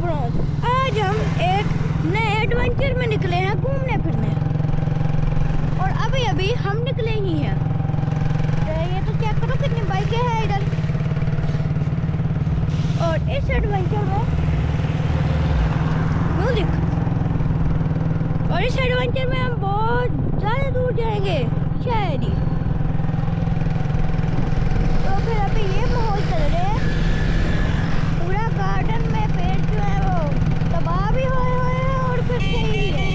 Bros, आज हम एक नए एडवेंचर में निकले हैं घूमने फिरने। और अभी अभी हम निकले ही हैं। ये तो चेक करो कितनी बाइकें हैं इधर। और इस एडवेंचर में म्यूजिक, और इस एडवेंचर में हम बहुत ज़्यादा दूर जाएंगे शायद ही। तो फिर अभी ये माहौल चल रहा है, पूरा गार्डन में पेड़ जो है वो तबाह भी हुए हैं और फिर सही है।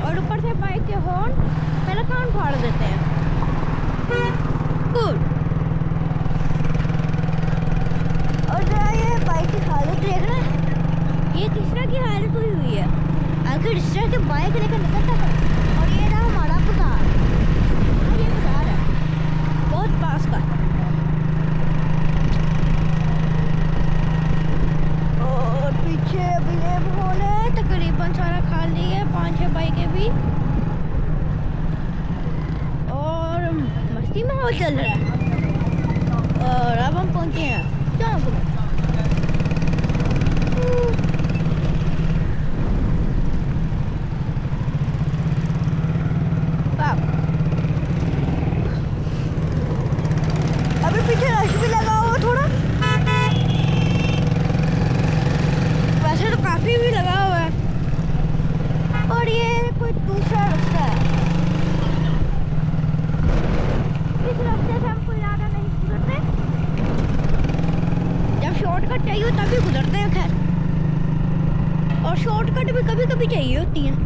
और ऊपर से बाइक के हॉर्न पहले कान फाड़ देते हैं। गुड। और जरा ये बाइक की हालत देखना, ये किस तरह की हालत हुई है। आखिर इस तरह की बाइक लेकर निकलता था। और ये रहा हमारा बाजार, ये बाजार है बहुत पास का। और पीछे अभी ये माहौल है तकरीबन सारा खाली है, 5-6 बाइकें भी, और मस्ती माहौल चल रहा है। और अब हम पहुंचे हैं जौनपुर। अभी पीछे रश भी लगा हुआ थोड़ा, वैसे तो काफी भी लगा हुआ है। और ये कोई दूसरा रास्ता है, इस रास्ते से हम कोई ज़्यादा नहीं गुजरते, जब शॉर्टकट चाहिए तभी गुजरते हैं। खैर, और शॉर्टकट भी कभी कभी चाहिए होती हैं।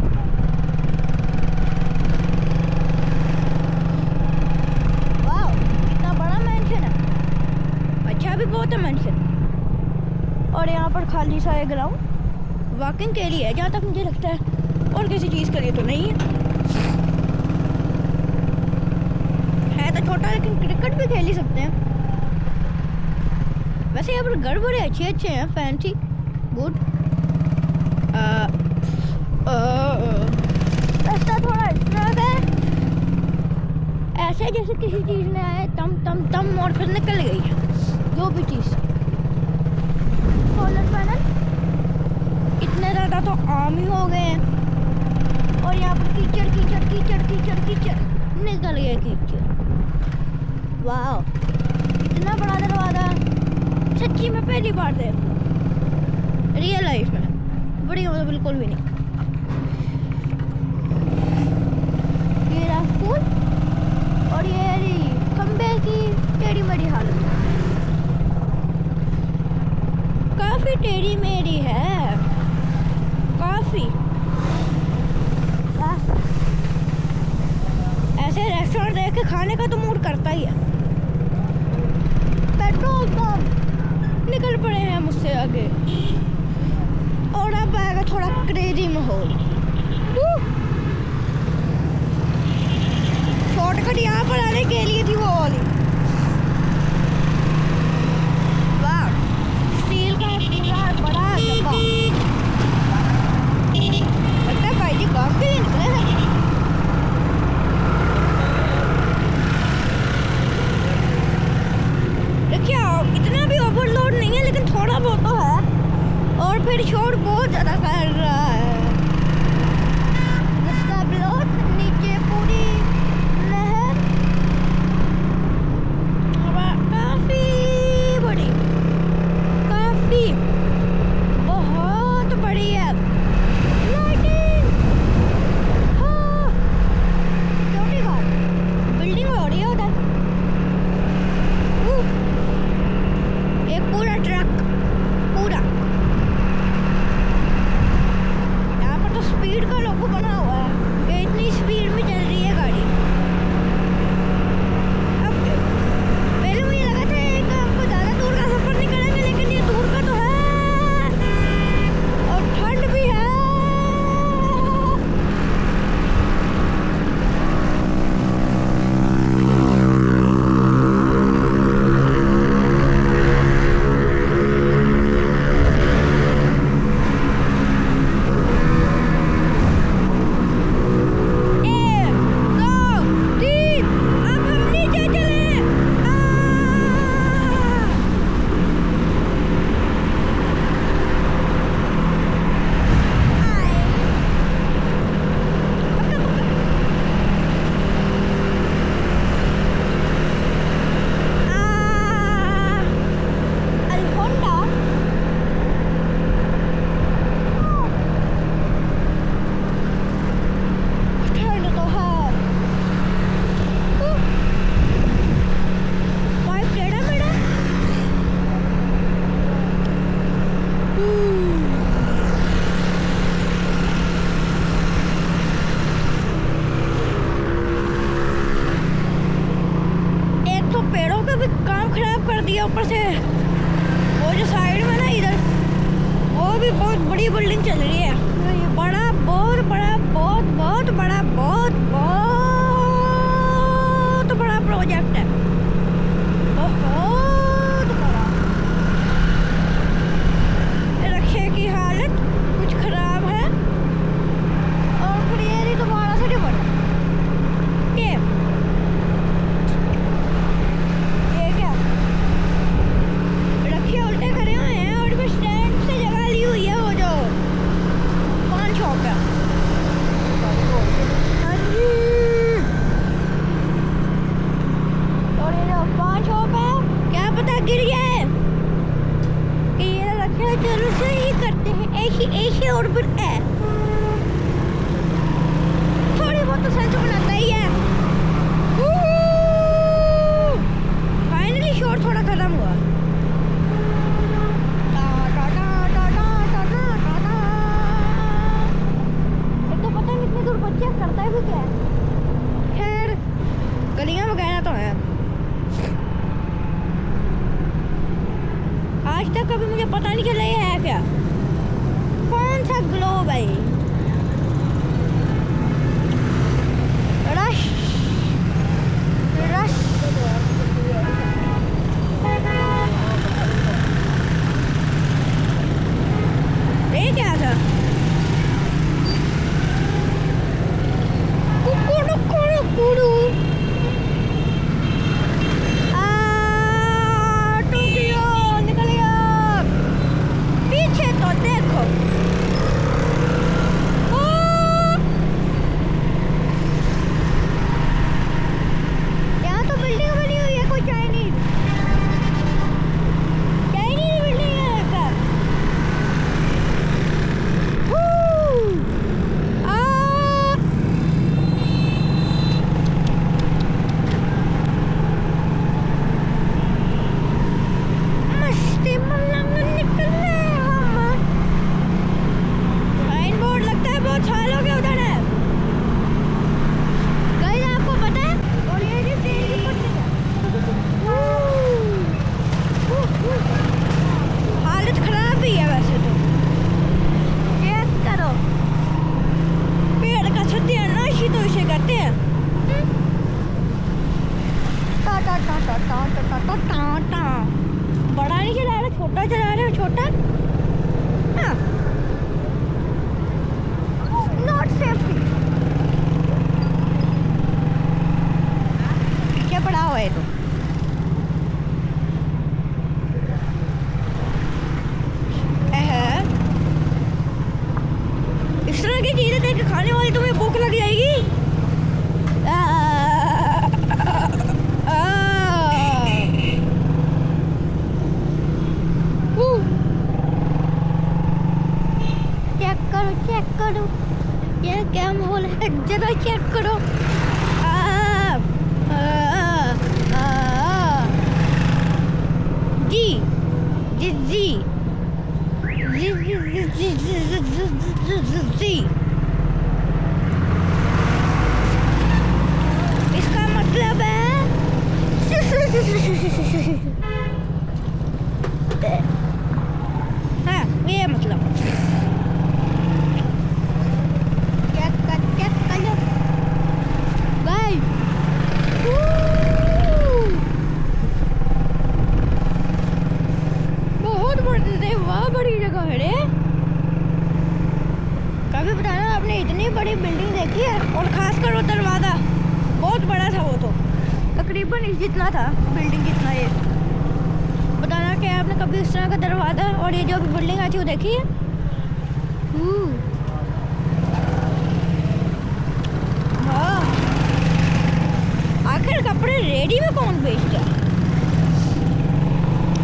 भी बहुत है मेंशन। और यहाँ पर खाली सा ग्राउंड वॉकिंग के लिए है जहाँ तक मुझे लगता है, और किसी चीज़ के लिए तो नहीं है तो छोटा, लेकिन क्रिकेट भी खेल ही सकते हैं। वैसे यहाँ पर घर बड़े अच्छे हैं, फैंसी, गुड। रास्ता थोड़ा इस तरह है, ऐसे जैसे किसी चीज़ ने आए तम तम तम और फिर निकल गई जो भी चीज़। सोलर पैनल इतने ज़्यादा तो आम ही हो गए हैं। और यहाँ पर कीचड़ कीचड़ कीचड़ कीचड़ कीचड़ निकल गया कीचड़। वाह, इतना बड़ा दरवाज़ा सच्ची में पहली बार देखा रियल लाइफ में। बढ़िया मतलब बिल्कुल भी नहीं। ये रहा स्कूल, और ये रही खंबे की टेढ़ी मेढ़ी हालत, काफी टेढ़ी मेढ़ी है, काफी। ऐसे रेस्टोरेंट देख के खाने का तो मूड करता ही है। पेट्रोल पंप निकल पड़े हैं मुझसे आगे, और अब आएगा थोड़ा क्रेजी माहौल। शॉर्टकट यहाँ पर आने के लिए थी वो वाली। बड़ा डब्बा लगता है भाई जी काम के लिए निकले हैं। देखिए इतना भी ओवरलोड नहीं है, लेकिन थोड़ा बहुत तो है। और फिर शोर बहुत ज़्यादा कर रहा है। रास्ता ब्लॉक, नीचे पूरी नहर, काफ़ी बड़ी, काफ़ी बहुत बड़ी है। लाइटिंग, हाँ, छोटी बात, बिल्डिंग हो रही है उधर। एक पूरा ट्रक, पूरा दिया ऊपर से। वो जो साइड में ना इधर, वो भी बहुत बड़ी बिल्डिंग चल रही है। ये बड़ा, बहुत बड़ा, बहुत बहुत बड़ा, बहुत बहुत बड़ा प्रोजेक्ट है, बहुत बड़ा। रखे की हालत कुछ खराब है और फिर ये नहीं दोबारा से नहीं बना। ये क्या रखे उल्टे खड़े हुए हैं और भी स्टैंड से जगह ली हुई है। वो जो पान शॉप है, हाँ जी, और ये जो पान शॉप है, क्या पता गिर जाए कि ये रखे चलो से ही करते हैं, ऐसी और फिर है थोड़ी बहुत तो सेंस बनाता ही है। फाइनली शॉट थोड़ा खत्म हुआ। एक तो पता नहीं इतनी दूर बच्चे करता है भी क्या है। खैर गलियां वगैरह तो है। आज तक कभी मुझे पता नहीं चला ये है क्या, कौन सा ग्लोब है। रश रश ये क्या था? कुकुरु कुकुरु कुकुरु। टोकियो निकल गया। पीछे तो देखो। ओ! यहाँ तो बिल्डिंग बनी हुई है कोई चाइनीज बिल्डिंग है लगता है। मस्ती मलंग निकले हम। साइन बोर्ड लगता है बहुत सालों के उधर है। गाइस आपको पता है, और ये भी तेल की पट्टी है। हालत खराब भी है वैसे तो। चेक करो, पेड़ का सत्यानाश ही तो इसे कहते हैं। टा टा टा टा टा टा टा टा टा टा। बड़ा नहीं चला रहा, छोटा चला रहे हो। छोटा हाँ, नॉट सेफ्टी। क्या बड़ा हुआ है तो। इस तरह की चीजें देख के खाने वाली तुम्हें भूख लग जाएगी। चेक करो ये क्या माहौल है, जरा चेक करो। जी जी जी जी, इसका मतलब है हाँ, ये मतलब बड़ी जगह है रे। कभी बताना आपने इतनी बड़ी बिल्डिंग देखी है, और खासकर वो दरवाज़ा बहुत बड़ा था। वो तो तकरीबन इस जितना था, बिल्डिंग जितना। ये बताना कि आपने कभी इस तरह का दरवाज़ा और ये जो भी बिल्डिंग आती है वो देखी है। हाँ, आखिर कपड़े रेडी में कौन बेचता है?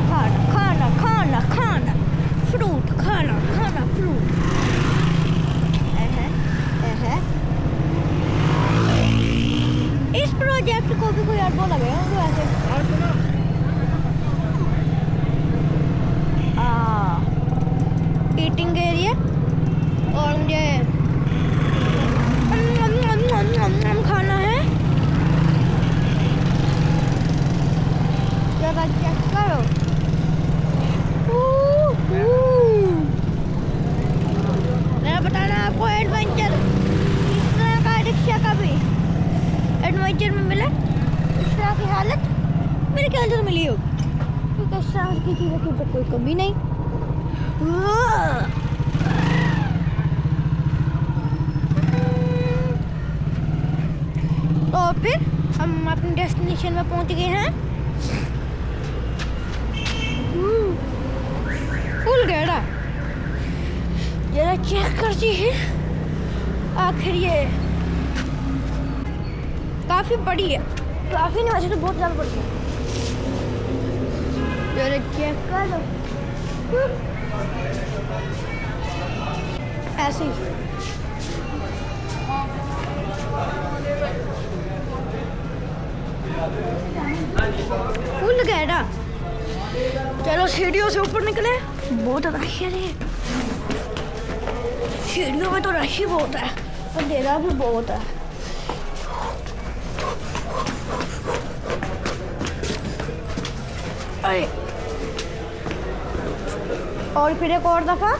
खाना खाना खाना खाना, फ्रूट खाना खाना, फ्रूट। इस प्रोजेक्ट को भी कोई अरबों लगे होंगे वैसे। ईटिंग एरिया, और मुझे खाना है। तो मिली होगी, क्योंकि साहस की चीज़ों की तो कोई कमी नहीं। तो फिर हम अपने डेस्टिनेशन में पहुंच गए हैं। फुल गैड़ा जरा चेक करती है। आखिर ये काफी बड़ी है, काफी नहीं वैसे तो बहुत ज्यादा बड़ी है। जरा चेक कर लो। ऐसे ही फुल गैड़ा। चलो सीढ़ियों से ऊपर निकले। बहुत रश है, सीढ़ियों में तो रश ही बहुत है, अंधेरा भी बहुत है। अरे और फिर एक और दफा